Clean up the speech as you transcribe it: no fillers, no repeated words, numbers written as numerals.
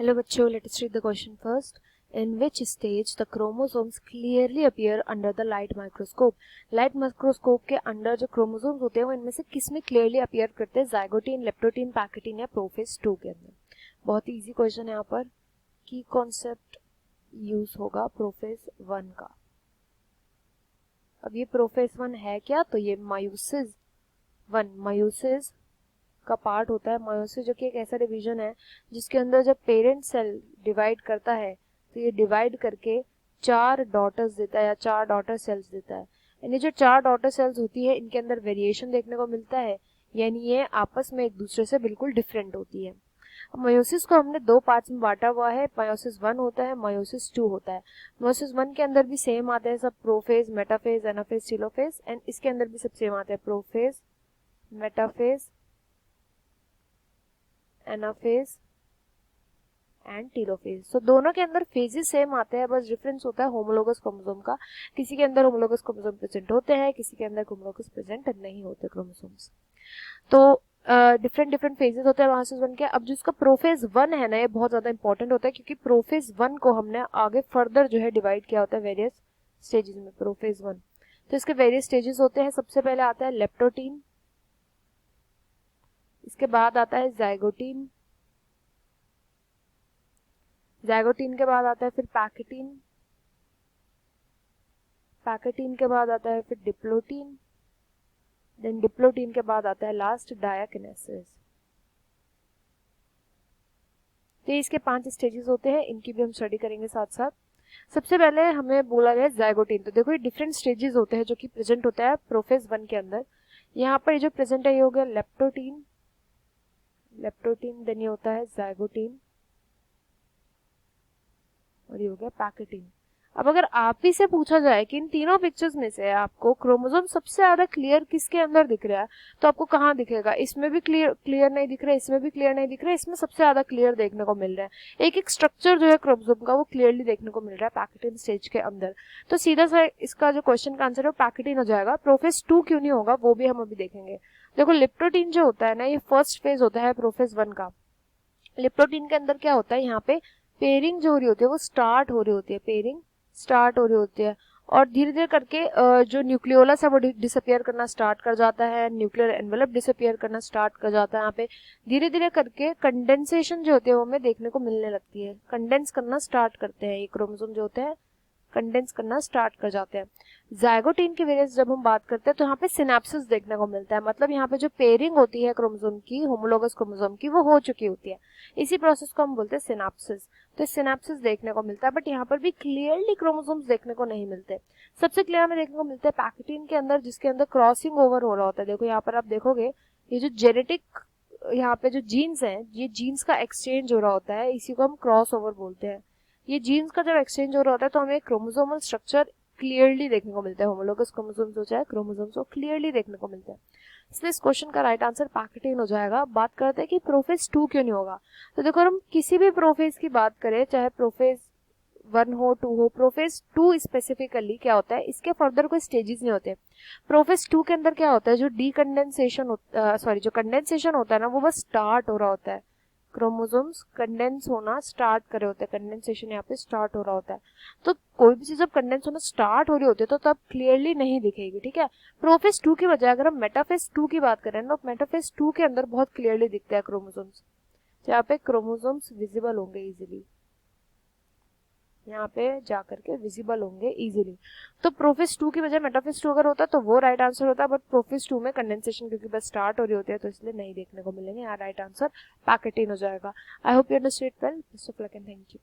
Hello बच्चों, let us read the question first. In which stage the chromosomes clearly appear under the light microscope? Light microscope के अंदर जो chromosomes होते हैं वो इनमें से किस में क्लियरली अपीयर करते हैं? जाइगोटीन, लेप्टोटीन, पैकेटीन या प्रोफेज 2 के अंदर. बहुत ही इजी क्वेश्चन है. यहाँ पर की कॉन्सेप्ट यूज होगा प्रोफेज 1 का. अब ये प्रोफेज 1 है क्या? तो ये मायोसिस 1 मायोसिस का पार्ट होता है. मायोसिस जो कि एक ऐसा डिवीजन है जिसके अंदर जब पेरेंट सेल डिवाइड करता है तो ये डिवाइड करके 4 डॉटर्स देता है या 4 डॉटर सेल्स देता है. यानी जो 4 डॉटर सेल्स होती है इनके अंदर वेरिएशन देखने को मिलता है, यानी ये आपस में एक दूसरे से बिल्कुल डिफरेंट होती है. मायोसिस को हमने 2 पार्ट्स में बांटा हुआ है. मायोसिस 1 होता है, मायोसिस 2 होता है. मायोसिस 1 के अंदर भी सेम आते हैं सब, prophase, metaphase, anaphase, telophase. And इसके अंदर भी सब सेम आते हैं, prophase, metaphase, anaphase and telophase. So दोनों के अंदर फेजेस सेम आते हैं, बस डिफरेंस होता है होमोलोगस क्रोमोसोम का. किसी के अंदर होमोलोगस क्रोमोसोम प्रेजेंट होते हैं, किसी के अंदर होमोलोगस प्रेजेंट नहीं होते क्रोमोसोम्स. तो डिफरेंट डिफरेंट फेजेस होते हैं मायोसिस 1 के. अब जो इसका प्रोफेज 1 है ना, ये बहुत ज्यादा इंपॉर्टेंट होता है क्योंकि प्रोफेज 1 को हमने आगे फर्दर जो है डिवाइड किया होता है वेरियस स्टेजेस में. प्रोफेज 1 तो इसके वेरियस स्टेजेस होते हैं. सबसे पहले आता है लेप्टोटीन, इसके बाद आता है जाइगोटीन, जाइगोटीन के बाद आता है फिर पैकेटीन, पैकेटीन के बाद आता है फिर डिप्लोटीन, देन डिप्लोटीन के बाद आता है लास्ट डायाकिनेसिस. तो इसके 5 स्टेजेस होते हैं, इनकी भी हम स्टडी करेंगे साथ साथ. सबसे पहले हमें बोला गया जाइगोटीन. तो देखो ये डिफरेंट स्टेजेस होते हैं जो कि प्रेजेंट होता है प्रोफेज 1 के अंदर. यहाँ पर जो प्रेजेंट है ये हो गया लेप्टोटीन, लेप्टोटीन, देन ये होता है जाइगोटीन और ये हो गया पैकेटीन. अब अगर आप ही से पूछा जाए कि इन तीनों पिक्चर्स में से आपको क्रोमोसोम सबसे ज्यादा क्लियर किसके अंदर दिख रहा है, तो आपको कहाँ दिखेगा? इसमें भी क्लियर नहीं दिख रहा है, इसमें भी क्लियर नहीं दिख रहा है, इसमें सबसे ज्यादा क्लियर देखने को मिल रहा है. एक एक स्ट्रक्चर जो है क्रोमोसोम का वो क्लियरली देखने को मिल रहा है पैकेटीन स्टेज के अंदर. तो सीधा सा इसका जो क्वेश्चन का आंसर है वो पैकेटीन हो जाएगा. प्रोफेज 2 क्यों नहीं होगा वो भी हम अभी देखेंगे. देखो लिप्टोटीन जो होता है ना, ये फर्स्ट फेज होता है प्रोफेज 1 का. लिप्टोटीन के अंदर क्या होता है, यहाँ पे पेयरिंग जो हो रही होती है वो स्टार्ट हो रही होती है, पेयरिंग स्टार्ट हो रही होती है. और धीरे धीरे करके जो न्यूक्लियोलस है वो डिसअपियर करना स्टार्ट कर जाता है, न्यूक्लियर एनवेलप डिसअपियर करना स्टार्ट कर जाता है. यहाँ पे धीरे धीरे करके कंडेंसेशन जो होती है वो हमें देखने को मिलने लगती है. कंडेंस करना स्टार्ट करते हैं ये क्रोमोसोम जो होते हैं, कंडेंस करना स्टार्ट कर जाते हैं. जाइगोटीन की वेरिएंस जब हम बात करते हैं तो यहाँ पे सिनेप्सिस देखने को मिलता है. मतलब यहाँ पे जो पेयरिंग होती है क्रोमोसोम की, होमोलोगस क्रोमोसोम की, वो हो चुकी होती है. इसी प्रोसेस को हम बोलते हैं सिनेप्सिस. तो सिनेप्सिस देखने को मिलता है, बट यहाँ पर भी क्लियरली क्रोमोसोम्स देखने को नहीं मिलते. सबसे क्लियर हमें देखने को मिलता है पैकेटीन के अंदर, जिसके अंदर क्रॉसिंग ओवर हो रहा होता है. देखो यहाँ पर आप देखोगे ये जो जेनेटिक यहाँ पे जो जीन्स हैं, ये जीन्स का एक्सचेंज हो रहा होता है, इसी को हम क्रॉस ओवर बोलते हैं. ये जीन्स का जब एक्सचेंज हो रहा होता है तो हमें क्रोमोसोमल स्ट्रक्चर क्लियरली देखने को मिलता है. होमोलोगस क्रोमोसोम्स हो चाहे क्रोमोसोम्स हो, क्लियरली देखने को मिलता है. इसलिए इस क्वेश्चन का राइट आंसर पैकेटीन हो जाएगा. बात करते हैं कि प्रोफेज 2 क्यों नहीं होगा. तो देखो हम किसी भी प्रोफेज की बात करें, चाहे प्रोफेज 1 हो, 2 हो, प्रोफेज 2 स्पेसिफिकली क्या होता है, इसके फर्दर कोई स्टेजेस नहीं होते. प्रोफेज 2 के अंदर क्या होता है, जो डीकंडेंसेशन जो कंडेंसेशन होता है ना, वो बस स्टार्ट हो रहा होता है. क्रोमोसोम्स कंडेंस होना स्टार्ट कर रहे होते हैं, कंडेंसेशन यहाँ पे स्टार्ट हो रहा होता है. तो कोई भी चीज जब कंडेंस होना स्टार्ट हो रही होती है तो तब क्लियरली नहीं दिखेगी. ठीक है. प्रोफेज 2 की बजाय अगर हम मेटाफेज 2 की बात करें तो मेटाफेज 2 के अंदर बहुत क्लियरली दिखता है क्रोमोसोम्स. यहाँ पे क्रोमोसोम्स विजिबल होंगे इजिली, यहाँ पे जाकर के विजिबल होंगे इजीली. तो प्रोफेज 2 की बजाय मेटाफेज 2 अगर होता तो वो राइट आंसर होता, बट प्रोफेज 2 में कंडेंसेशन क्योंकि बस स्टार्ट हो रही होती है तो इसलिए नहीं देखने को मिलेंगे. यहाँ राइट आंसर पैकेटीन हो जाएगा. I hope you understood well. Best of luck and thank you.